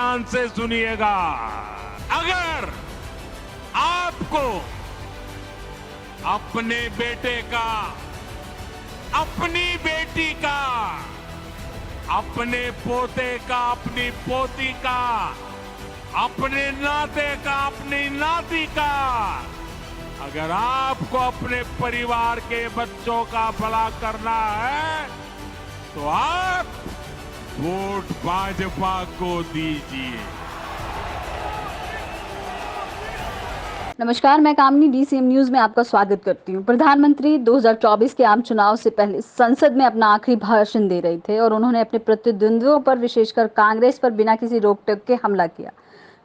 ध्यान से सुनिएगा। अगर आपको अपने बेटे का, अपनी बेटी का, अपने पोते का, अपनी पोती का, अपने नाते का, अपनी नाती का, अगर आपको अपने परिवार के बच्चों का भला करना है तो आप वोट भाजपा को दीजिए। नमस्कार, मैं कामनी डीसीएम न्यूज में आपका स्वागत करती हूं। प्रधानमंत्री 2024 के आम चुनाव से पहले संसद में अपना आखिरी भाषण दे रहे थे और उन्होंने अपने प्रतिद्वंद्वियों पर, विशेषकर कांग्रेस पर बिना किसी रोक टोक के हमला किया।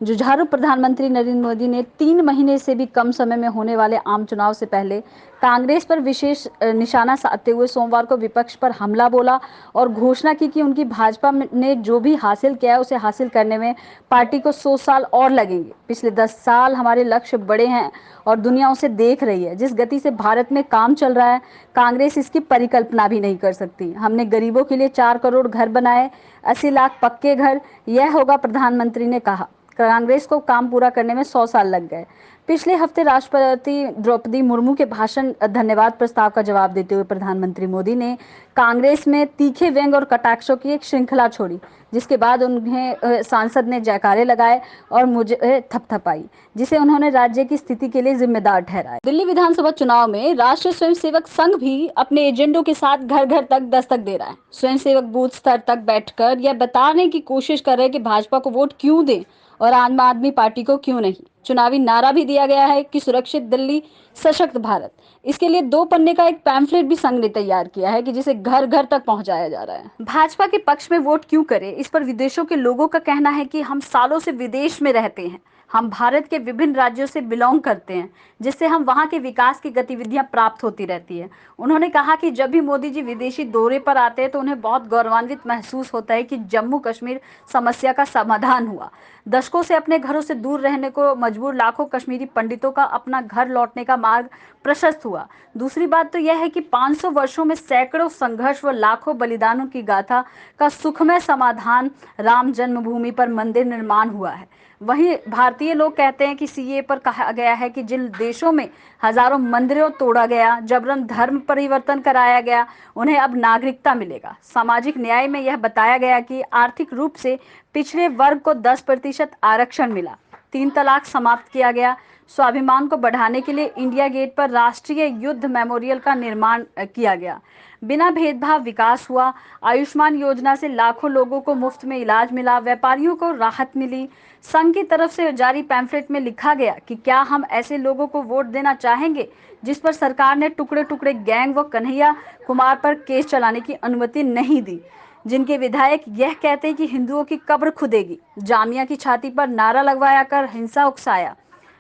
जुझारू प्रधानमंत्री नरेंद्र मोदी ने 3 महीने से भी कम समय में होने वाले आम चुनाव से पहले कांग्रेस पर विशेष निशाना साधते हुए सोमवार को विपक्ष पर हमला बोला और घोषणा की कि उनकी भाजपा ने जो भी हासिल किया है उसे हासिल करने में पार्टी को 100 साल और लगेंगे। पिछले 10 साल हमारे लक्ष्य बड़े हैं और दुनिया उसे देख रही है। जिस गति से भारत में काम चल रहा है, कांग्रेस इसकी परिकल्पना भी नहीं कर सकती। हमने गरीबों के लिए 4 करोड़ घर बनाए, 80 लाख पक्के घर, यह होगा, प्रधानमंत्री ने कहा। कांग्रेस को काम पूरा करने में 100 साल लग गए। पिछले हफ्ते राष्ट्रपति द्रौपदी मुर्मू के भाषण धन्यवाद प्रस्ताव का जवाब देते हुए प्रधानमंत्री मोदी ने कांग्रेस में तीखे व्यंग और कटाक्षों की एक श्रृंखला छोड़ी, जिसके बाद उन्हें सांसद ने जयकारे लगाए और मुझे थपथपाई, जिसे उन्होंने राज्य की स्थिति के लिए जिम्मेदार ठहराया। दिल्ली विधानसभा चुनाव में राष्ट्रीय स्वयंसेवक संघ भी अपने एजेंडों के साथ घर घर तक दस्तक दे रहा है। स्वयंसेवक बूथ स्तर तक बैठकर यह बताने की कोशिश कर रहे हैं कि भाजपा को वोट क्यों दें और आम आदमी पार्टी को क्यों नहीं। चुनावी नारा भी दिया गया है कि सुरक्षित दिल्ली, सशक्त भारत। इसके लिए 2 पन्ने का एक पैम्फलेट भी संघ ने तैयार किया है कि जिसे घर घर तक पहुंचाया जा रहा है। भाजपा के पक्ष में वोट क्यों करें, इस पर विदेशों के लोगों का कहना है कि हम सालों से विदेश में रहते हैं, हम भारत के विभिन्न राज्यों से बिलोंग करते हैं, जिससे हम वहां के विकास की गतिविधियां प्राप्त होती रहती है। उन्होंने कहा कि जब भी मोदी जी विदेशी दौरे पर आते हैं तो उन्हें बहुत गौरवान्वित महसूस होता है कि जम्मू कश्मीर समस्या का समाधान हुआ। दशकों से अपने घरों से दूर रहने को मजबूर लाखों कश्मीरी पंडितों का अपना घर लौटने का मार्ग प्रशस्त हुआ। दूसरी बात तो यह है कि 500 वर्षों में सैकड़ों संघर्ष व लाखों बलिदानों की गाथा का सुखमय समाधान राम जन्मभूमि पर मंदिर निर्माण हुआ है। वहीं भारतीय लोग कहते हैं कि सीए पर कहा गया है कि जिन देशों में हजारों मंदिरों तोड़ा गया, जबरन धर्म परिवर्तन कराया गया, उन्हें अब नागरिकता मिलेगा। सामाजिक न्याय में यह बताया गया कि आर्थिक रूप से पिछड़े वर्ग को 10% आरक्षण मिला, 3 तलाक समाप्त किया गया। स्वाभिमान को बढ़ाने के लिए इंडिया गेट पर राष्ट्रीय युद्ध मेमोरियल का निर्माण किया गया। बिना भेदभाव विकास हुआ। आयुष्मान योजना से लाखों लोगों को मुफ्त में इलाज मिला, व्यापारियों को राहत मिली। संघ की तरफ से जारी पैम्फलेट में लिखा गया कि क्या हम ऐसे लोगों को वोट देना चाहेंगे जिस पर सरकार ने टुकड़े टुकड़े गैंग व कन्हैया कुमार पर केस चलाने की अनुमति नहीं दी, जिनके विधायक यह कहते हैं कि हिंदुओं की कब्र खुदेगी, जामिया की छाती पर नारा लगवाया कर हिंसा उकसाया,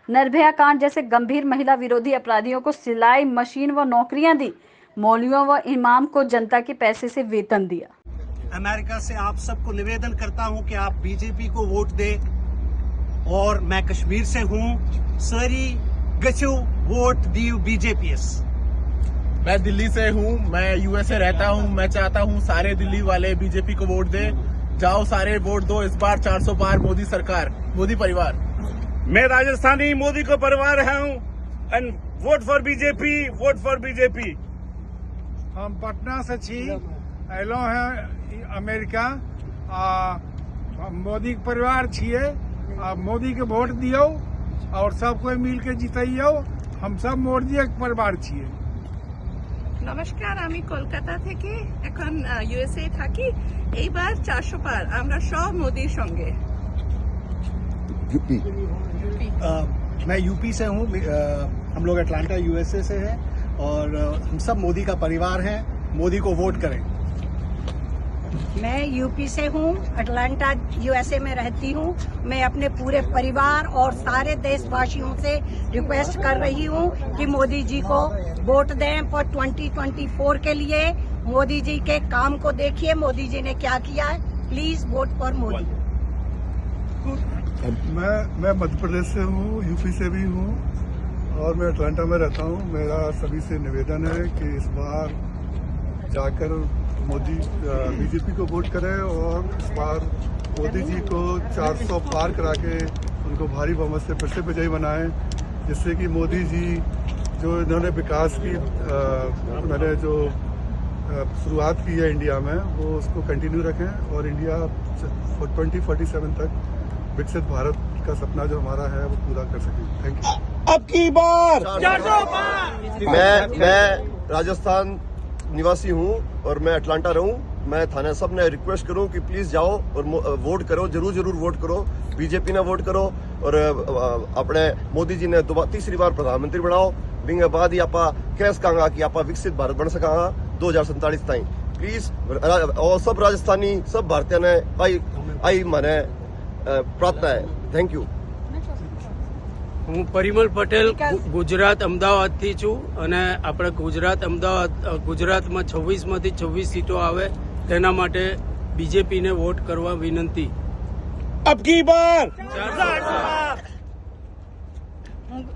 निर्भया कांड जैसे गंभीर महिला विरोधी अपराधियों को सिलाई मशीन व नौकरियां दी, मौलवियों व इमाम को जनता के पैसे से वेतन दिया। अमेरिका से आप सबको निवेदन करता हूं कि आप बीजेपी को वोट दें। और मैं कश्मीर से हूं, सारी गचू वोट दी बीजेपीएस। मैं दिल्ली से हूं, मैं यूएसए रहता हूं। मैं चाहता हूं सारे दिल्ली वाले बीजेपी को वोट दें। जाओ सारे वोट दो, इस बार 400 पार मोदी सरकार, मोदी परिवार। मैं राजस्थानी मोदी को परिवार हूं and vote for BJP, vote for BJP. हम पटना से छी, एलो है अमेरिका, मोदी के परिवार छिए। मोदी के वोट दियो और सब कोई मिल के जितैयो। हम सब मोदी के परिवार छिए। নমস্কার, আমি কলকাতা থেকে এখন ইউএসএ থাকি। এইবার 400 পার, আমরা সব মোদির সঙ্গে। मैं यूपी से हूँ, हम लोग अटलांटा यूएसए से हैं और हम सब मोदी का परिवार हैं। मोदी को वोट करें। मैं यूपी से हूँ, अटलांटा यूएसए में रहती हूँ। मैं अपने पूरे परिवार और सारे देशवासियों से रिक्वेस्ट कर रही हूँ कि मोदी जी को वोट दें फॉर 2024 के लिए। मोदी जी के काम को देखिए, मोदी जी ने क्या किया है। Please vote for Modi. मैं मध्य प्रदेश से हूँ, यूपी से भी हूँ और मैं अटलांटा में रहता हूँ। मेरा सभी से निवेदन है कि इस बार जाकर मोदी बीजेपी को वोट करें और इस बार मोदी जी को 400 पार करा के उनको भारी बहुमत से फिर से विजयी बनाएं, जिससे कि मोदी जी जो इन्होंने विकास की मैंने जो शुरुआत की है इंडिया में, वो उसको कंटिन्यू रखें और इंडिया 2047 तक विकसित भारत का सपना जो हमारा है वो पूरा कर सके। Thank you. अब की बार मैं राजस्थान निवासी हूं और मैं अटलांटा रहूं। मैं थाने सब ने रिक्वेस्ट करूं कि प्लीज जाओ और वोट करो, जरूर वोट करो, बीजेपी ने वोट करो और अपने मोदी जी ने तीसरी बार प्रधानमंत्री बनाओ। बिंगे बाद ही आपा कैस कहंगा कि आपा विकसित भारत बन सकांगा 2047 ताईं। प्लीज और सब राजस्थानी सब भारतीय ने आई माने प्रार्थना है। Thank you. હું પરિમલ પટેલ ગુજરાત અમદાવાદથી છું અને આપણે ગુજરાતમાં 26માંથી 26 સીટો આવે તેના માટે બીજેપીને વોટ કરવા વિનંતી। अब की बार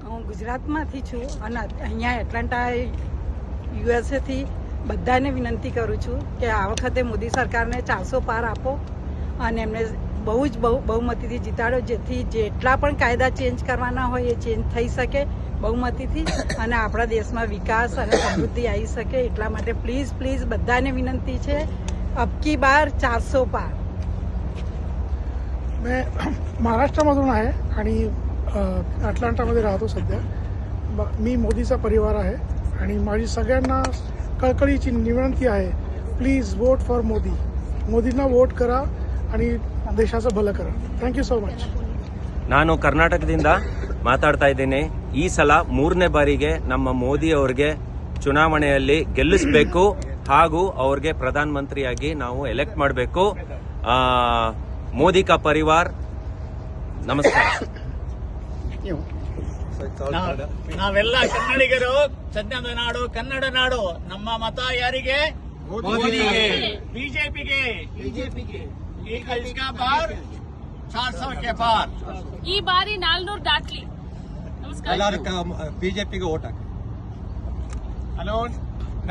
હું ગુજરાતમાંથી છું અને અહીંયા એટલાન્ટા યુએસએ થી બધાને વિનંતી કરું છું કે આ વખતે મોદી સરકારને 400 પાર આપો અને એમને બહુ જ બહુમતીથી જીતાડો, જેથી જેટલા પણ કાયદા ચેન્જ કરવાના હોય એ ચેન્જ થઈ શકે બહુમતીથી અને આપણા દેશમાં વિકાસ અને સમૃદ્ધિ આવી શકે। એટલા માટે પ્લીઝ બધાને વિનંતી છે, अब की बार 400 पार। मैं महाराष्ट्रामधून आहे आणि अटलांटामध्ये राहतो सध्या। मी मोदीचा परिवार आहे आणि माझी सगळ्यांना कळकळीची विनंती आहे, प्लीज वोट फॉर मोदी। मोदींना वोट करा आणि ದೇಶಾಸ ಭಲ ಕರ। Thank you so much. ನಾನು ಕರ್ನಾಟಕದಿಂದ ಮಾತಾಡ್ತಾ ಇದ್ದೇನೆ। ಈ ಸಲ 3ನೇ ಬಾರಿಗೆ ನಮ್ಮ ಮೋದಿ ಅವರಿಗೆ ಚುನಾವಣೆಯಲ್ಲಿ ಗೆಲ್ಲಿಸಬೇಕು ಹಾಗೂ ಅವರಿಗೆ ಪ್ರಧಾನಮಂತ್ರಿಯಾಗಿ ನಾವು ಎಲೆಕ್ಟ್ ಮಾಡಬೇಕು। ಮೋದಿ ಕಾ ಪರಿವಾರ್ ನಮಸ್ಕಾರ। ನಾವೆಲ್ಲ ಕನ್ನಡಿಗರು, ಸದ್ಯದ ನಾಡು ಕನ್ನಡ ನಾಡು, ನಮ್ಮ ಮತ ಯಾರಿಗೆ? ಮೋದಿಗೆ, ಬಿಜೆಪಿಗೆ। ಈಗ इसका बार 400 के पार ಈ ಬಾರಿ 400 ದಾಟ್ಲಿ। ನಮಸ್ಕಾರ। ಬಿಜೆಪಿಗೆ ಓಟ್ ಹಾಕಿ। ಹಲೋ,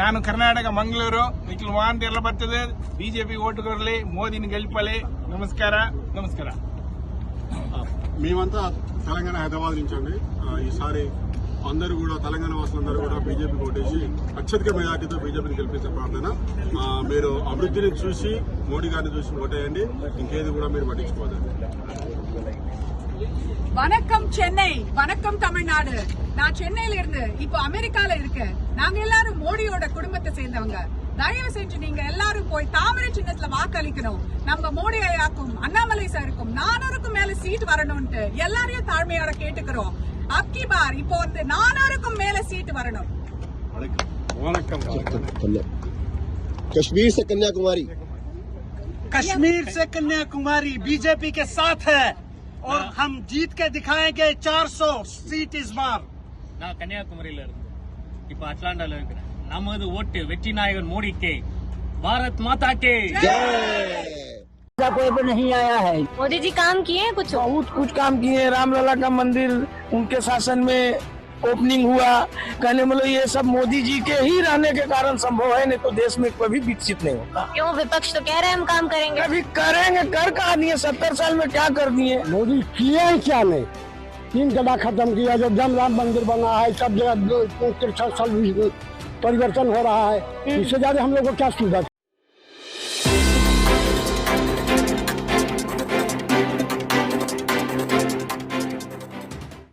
ನಾನು ಕರ್ನಾಟಕ ಮಂಗಳೂರು, ನಿಖಿಲ್ ವಾಂತಿ ಎಲ್ಲ ಬರ್ತದೆ, ಬಿಜೆಪಿ ಓಟ್ ಕೊಡಲಿ, మోదీని గెలిపాలి। నమస్కార। మేమంతా తెలంగాణ హైదరాబాద్ నుంచి అండి। ఈసారి అందరూ కూడా తెలంగాణ వాసులందరూ కూడా బీజేపీ ఓటేసి అత్యధిక మెజార్టీతో బీజేపీని గెలిపించే ప్రార్థన। మీరు అభివృద్ధిని చూసి మోడీ గారిని చూసి ఓటేయండి, ఇంకేది కూడా మీరు పట్టించుకోవద్దండి। வணக்கம் சென்னை, வணக்கம் தமிழ்நாடு। நான் சென்னையில இருந்து இப்போ அமெரிக்கால இருக்கேன்। நாங்க எல்லாரும் மோடியோட குடும்பத்தை சேர்ந்தவங்க। தயவு செஞ்சு நீங்க எல்லாரும் போய் தாமரை சின்னத்துல வாக்களிக்கணும்। நம்ம மோடி ஐயாக்கும் அண்ணாமலை சாருக்கும் 400க்கும் மேல சீட் வரணும்னு எல்லாரையும் தாழ்மையோட கேட்டுக்கிறோம்। अब की बार இப்போ வந்து 400க்கும் மேல சீட் வரணும்। कश्मीर से कन्याकुमारी, कश्मीर से कन्याकुमारी बीजेपी के साथ है और हम जीत के दिखाएंगे 400 सीट इस बार। நான் கன்னியாகுமரியில இருந்து இப்ப அட்லாண்டால இருக்கிறேன்। நமது ஓட்டு வெற்றி நாயகன் மோடிக்கு, பாரத் மாதா के कोई भी नहीं आया है। मोदी जी काम किए हैं कुछ? बहुत कुछ काम किए। रामलला का मंदिर उनके शासन में ओपनिंग हुआ। कहने मतलब ये सब मोदी जी के ही रहने के कारण संभव है, नहीं तो देश में कभी विकसित नहीं होता। क्यों? विपक्ष तो कह रहे हैं हम काम करेंगे। कभी करेंगे, कर कहा दिए? 70 साल में क्या कर दिए? मोदी किया ही क्या नहीं। 3 गड्ढा खत्म किया, जो जम राम मंदिर बना है, सब जगह 63 साल परिवर्तन हो रहा है। इससे ज्यादा हम लोग को क्या सुविधा?